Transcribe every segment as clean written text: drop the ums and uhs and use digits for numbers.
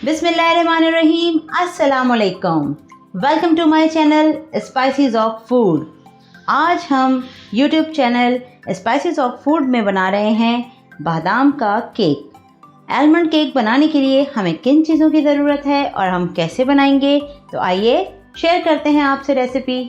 बिस्मिल्लाहिर्रहमानिर्रहीम, अस्सलामुअलैकुम। Welcome to my channel spices of food. आज हम YouTube channel spices of food में बना रहे हैं बादाम का केक। आलमंड केक बनाने के लिए हमें किन चीज़ों की ज़रूरत है और हम कैसे बनाएंगे, तो आइए शेयर करते हैं आपसे रेसिपी।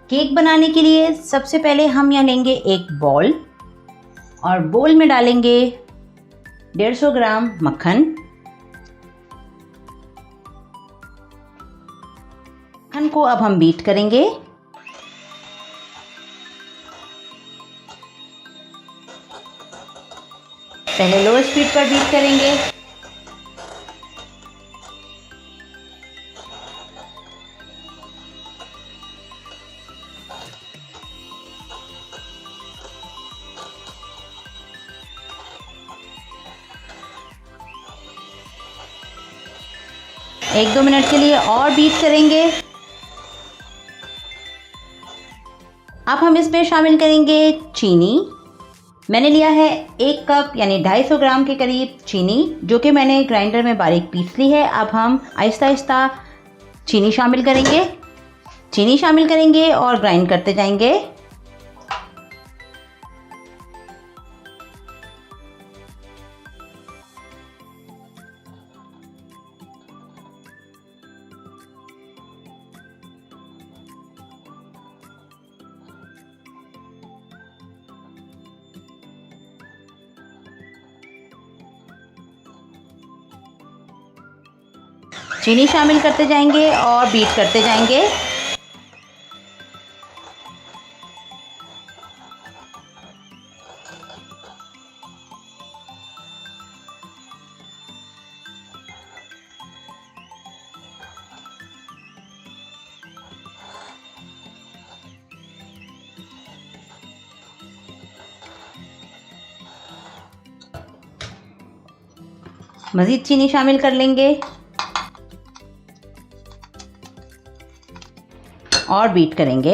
केक बनाने के लिए सबसे पहले हम यहाँ लेंगे एक बाउल और बाउल में डालेंगे 150 ग्राम मक्खन। मक्खन को अब हम बीट करेंगे। पहले लो स्पीड पर बीट करेंगे। एक दो मिनट के लिए और बीट करेंगे। अब हम इसमें शामिल करेंगे चीनी। मैंने लिया है 1 कप यानी 250 ग्राम के करीब चीनी, जो कि मैंने ग्राइंडर में बारीक पीस ली है। अब हम आहिस्ता आहिस्ता चीनी शामिल करेंगे और ग्राइंड करते जाएंगे। चीनी शामिल करते जाएंगे और बीट करते जाएंगे। मज़ीद चीनी शामिल कर लेंगे और बीट करेंगे।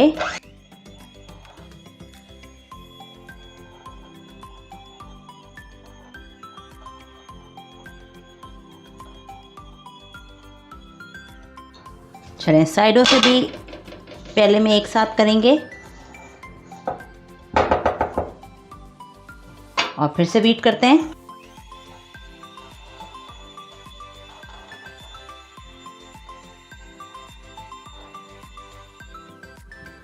चलें, साइडों से भी पहले में एक साथ करेंगे और फिर से बीट करते हैं।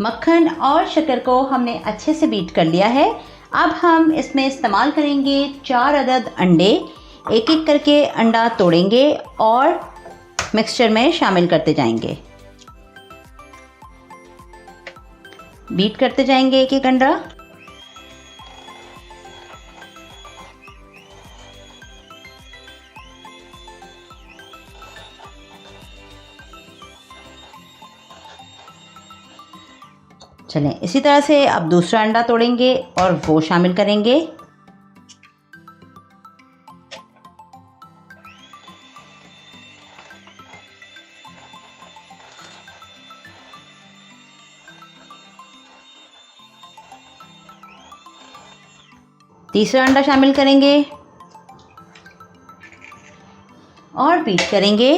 मक्खन और शक्कर को हमने अच्छे से बीट कर लिया है। अब हम इसमें इस्तेमाल करेंगे 4 अदद अंडे। एक एक करके अंडा तोड़ेंगे और मिक्सचर में शामिल करते जाएंगे। बीट करते जाएंगे एक एक अंडा। चलें, इसी तरह से अब दूसरा अंडा तोड़ेंगे और वो शामिल करेंगे। तीसरा अंडा शामिल करेंगे और बीट करेंगे।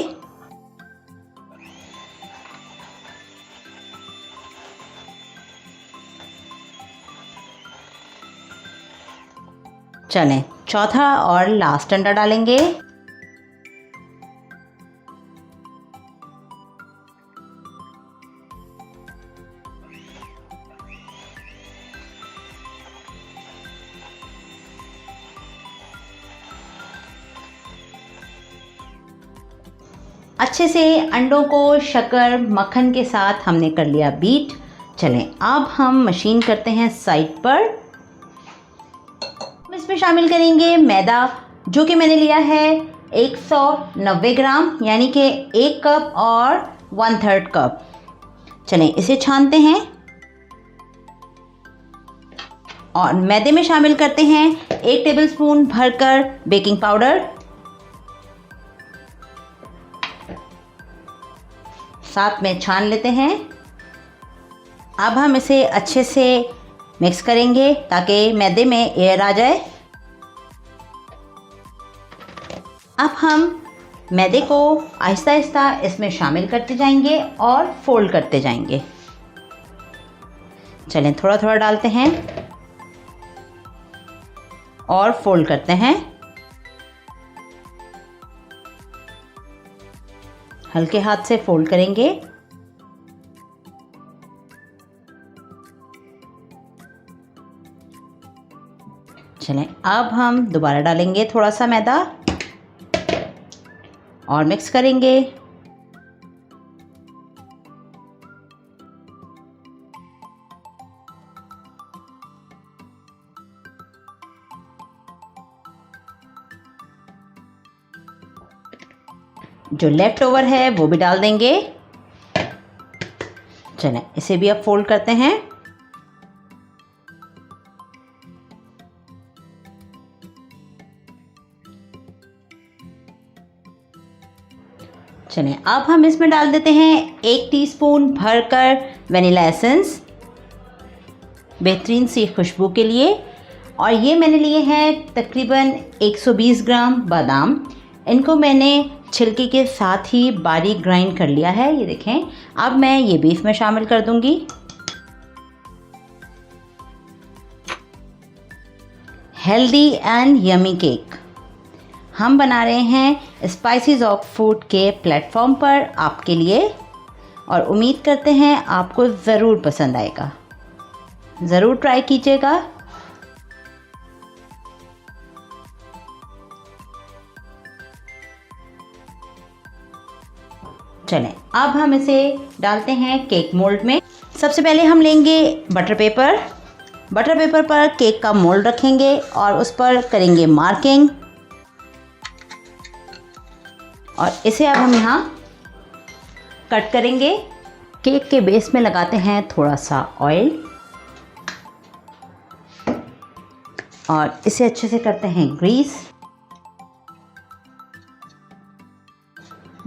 चलें, चौथा और लास्ट अंडा डालेंगे। अच्छे से अंडों को शक्कर मक्खन के साथ हमने कर लिया बीट। चलें, अब हम मशीन करते हैं साइड पर। इसमें शामिल करेंगे मैदा, जो कि मैंने लिया है 190 ग्राम यानी कि 1 कप और 1/3 कप। चलें, इसे छानते हैं और मैदे में शामिल करते हैं 1 टेबलस्पून भरकर बेकिंग पाउडर। साथ में छान लेते हैं। अब हम इसे अच्छे से मिक्स करेंगे ताकि मैदे में एयर आ जाए। अब हम मैदे को आहिस्ता आहिस्ता इसमें शामिल करते जाएंगे और फोल्ड करते जाएंगे। चलें थोड़ा थोड़ा डालते हैं और फोल्ड करते हैं। हल्के हाथ से फोल्ड करेंगे। चलें अब हम दोबारा डालेंगे थोड़ा सा मैदा और मिक्स करेंगे। जो लेफ्ट ओवर है वो भी डाल देंगे। चलें इसे भी अब फोल्ड करते हैं। चलें अब हम इसमें डाल देते हैं 1 टीस्पून भरकर वनीला एसेंस, बेहतरीन सी खुशबू के लिए। और ये मैंने लिए हैं तकरीबन 120 ग्राम बादाम। इनको मैंने छिलके के साथ ही बारीक ग्राइंड कर लिया है, ये देखें। अब मैं ये भी इसमें शामिल कर दूंगी। हेल्दी एंड यमी केक हम बना रहे हैं स्पाइसेस ऑफ फूड के प्लेटफॉर्म पर आपके लिए, और उम्मीद करते हैं आपको ज़रूर पसंद आएगा। ज़रूर ट्राई कीजिएगा। चलें अब हम इसे डालते हैं केक मोल्ड में। सबसे पहले हम लेंगे बटर पेपर। बटर पेपर पर केक का मोल्ड रखेंगे और उस पर करेंगे मार्किंग, और इसे अब हम यहाँ कट करेंगे। केक के बेस में लगाते हैं थोड़ा सा ऑयल और इसे अच्छे से करते हैं ग्रीस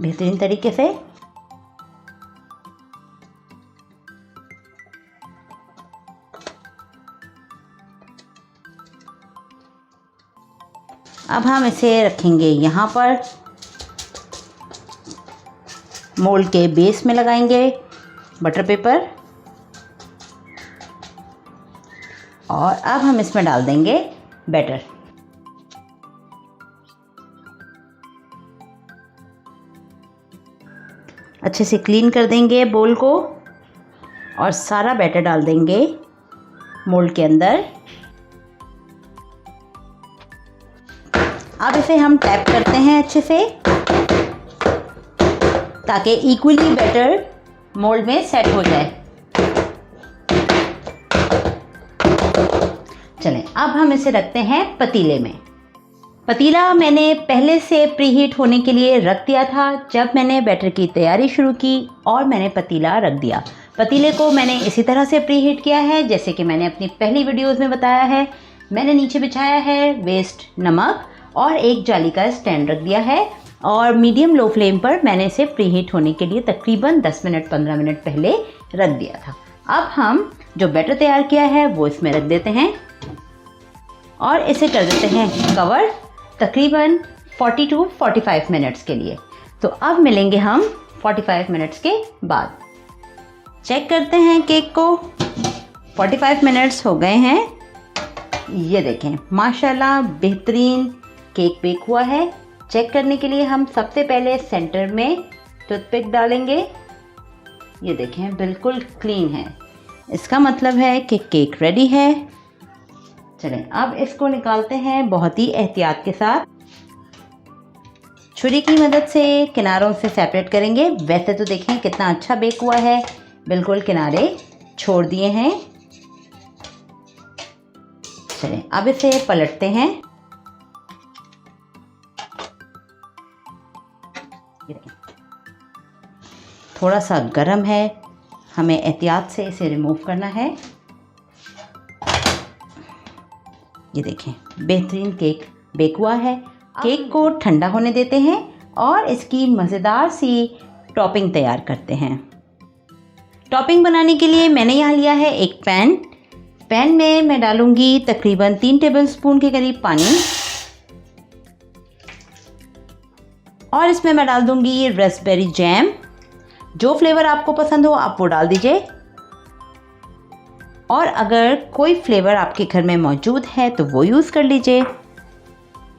बेहतरीन तरीके से। अब हम इसे रखेंगे यहाँ पर, मोल्ड के बेस में लगाएंगे बटर पेपर, और अब हम इसमें डाल देंगे बैटर। अच्छे से क्लीन कर देंगे बोल को और सारा बैटर डाल देंगे मोल्ड के अंदर। अब इसे हम टैप करते हैं अच्छे से ताकि इक्वली बैटर मोल्ड में सेट हो जाए। चलें अब हम इसे रखते हैं पतीले में। पतीला मैंने पहले से प्रीहीट होने के लिए रख दिया था जब मैंने बैटर की तैयारी शुरू की, और मैंने पतीला रख दिया। पतीले को मैंने इसी तरह से प्रीहीट किया है जैसे कि मैंने अपनी पहली वीडियोस में बताया है। मैंने नीचे बिछाया है वेस्ट नमक और एक जाली का स्टैंड रख दिया है, और मीडियम लो फ्लेम पर मैंने इसे प्रीहीट होने के लिए तकरीबन 10 मिनट 15 मिनट पहले रख दिया था। अब हम जो बैटर तैयार किया है वो इसमें रख देते हैं और इसे कर देते हैं कवर तकरीबन 40 to 45 मिनट्स के लिए। तो अब मिलेंगे हम 45 मिनट्स के बाद। चेक करते हैं केक को। 45 मिनट्स हो गए हैं। ये देखें माशाल्लाह बेहतरीन केक बेक हुआ है। चेक करने के लिए हम सबसे पहले सेंटर में टूथपिक डालेंगे। ये देखें बिल्कुल क्लीन है, इसका मतलब है कि केक रेडी है। चलें अब इसको निकालते हैं बहुत ही एहतियात के साथ। छुरी की मदद से किनारों से सेपरेट करेंगे। वैसे तो देखें कितना अच्छा बेक हुआ है, बिल्कुल किनारे छोड़ दिए हैं। चलें अब इसे पलटते हैं। थोड़ा सा गर्म है, हमें एहतियात से इसे रिमूव करना है। ये देखें बेहतरीन केक बेक हुआ है। केक को ठंडा होने देते हैं और इसकी मज़ेदार सी टॉपिंग तैयार करते हैं। टॉपिंग बनाने के लिए मैंने यहाँ लिया है एक पैन में मैं डालूंगी तकरीबन 3 टेबलस्पून के करीब पानी, और इसमें मैं डाल दूंगी रास्पबेरी जैम। जो फ्लेवर आपको पसंद हो आप वो डाल दीजिए, और अगर कोई फ्लेवर आपके घर में मौजूद है तो वो यूज़ कर लीजिए,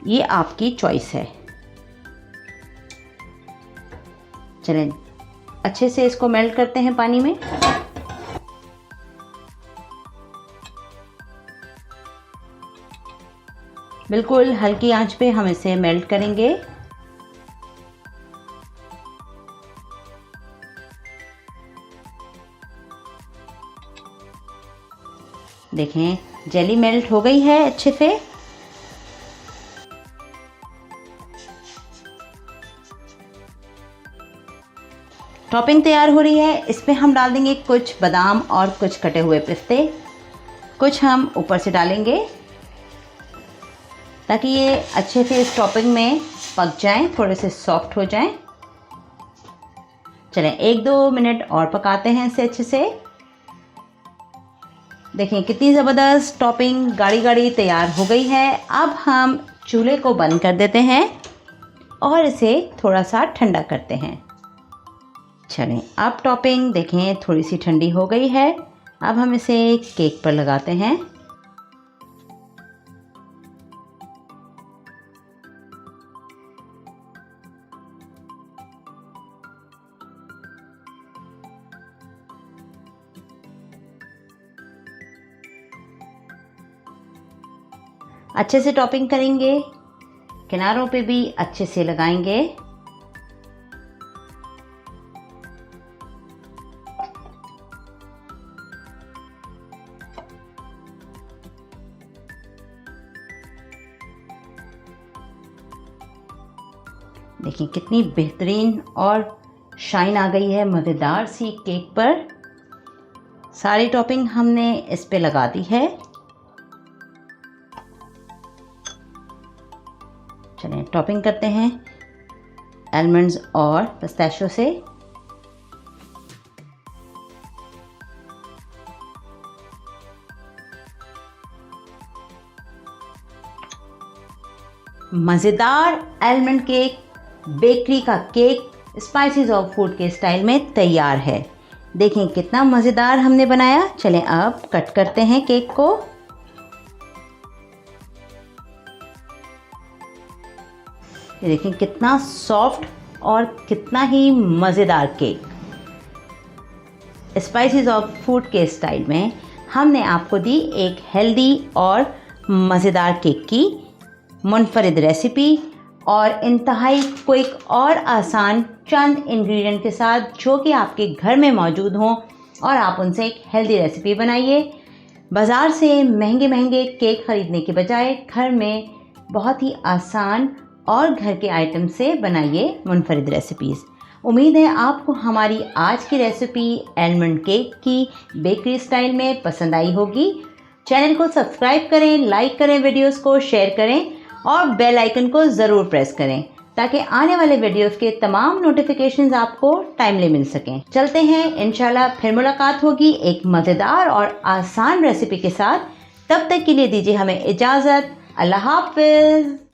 ये आपकी चॉइस है। चलें अच्छे से इसको मेल्ट करते हैं पानी में। बिल्कुल हल्की आंच पे हम इसे मेल्ट करेंगे। देखें जेली मेल्ट हो गई है अच्छे से। टॉपिंग तैयार हो रही है। इसमें हम डाल देंगे कुछ बादाम और कुछ कटे हुए पिस्ते। कुछ हम ऊपर से डालेंगे ताकि ये अच्छे से इस टॉपिंग में पक जाएं, थोड़े से सॉफ्ट हो जाएं। चलें 1-2 मिनट और पकाते हैं इसे अच्छे से। देखें कितनी ज़बरदस्त टॉपिंग गाढ़ी गाढ़ी तैयार हो गई है। अब हम चूल्हे को बंद कर देते हैं और इसे थोड़ा सा ठंडा करते हैं। चलें अब टॉपिंग देखें थोड़ी सी ठंडी हो गई है। अब हम इसे केक पर लगाते हैं। अच्छे से टॉपिंग करेंगे, किनारों पे भी अच्छे से लगाएंगे। देखिए कितनी बेहतरीन और शाइन आ गई है मज़ेदार सी केक पर। सारी टॉपिंग हमने इस पे लगा दी है। चलें टॉपिंग करते हैं आलमंड्स और पिस्ताशियो से। मज़ेदार आलमंड केक, बेकरी का केक स्पाइसेस ऑफ फूड के स्टाइल में तैयार है। देखें कितना मज़ेदार हमने बनाया। चलें अब कट करते हैं केक को। ये देखें कितना सॉफ्ट और कितना ही मज़ेदार केक। स्पाइसेस ऑफ फूड के स्टाइल में हमने आपको दी एक हेल्दी और मज़ेदार केक की मुनफरिद रेसिपी, और इंतहाई क्विक और आसान चंद इंग्रेडिएंट के साथ जो कि आपके घर में मौजूद हों, और आप उनसे एक हेल्दी रेसिपी बनाइए। बाज़ार से महंगे महंगे केक ख़रीदने के बजाय घर में बहुत ही आसान और घर के आइटम से बनाइए मुनफरिद रेसिपीज़। उम्मीद है आपको हमारी आज की रेसिपी आलमंड केक की बेकरी स्टाइल में पसंद आई होगी। चैनल को सब्सक्राइब करें, लाइक करें, वीडियोस को शेयर करें और बेल आइकन को ज़रूर प्रेस करें ताकि आने वाले वीडियोस के तमाम नोटिफिकेशंस आपको टाइमली मिल सकें। चलते हैं, इंशाल्लाह फिर मुलाकात होगी एक मज़ेदार और आसान रेसिपी के साथ। तब तक के लिए दीजिए हमें इजाज़त। अल्लाह हाफ़िज़।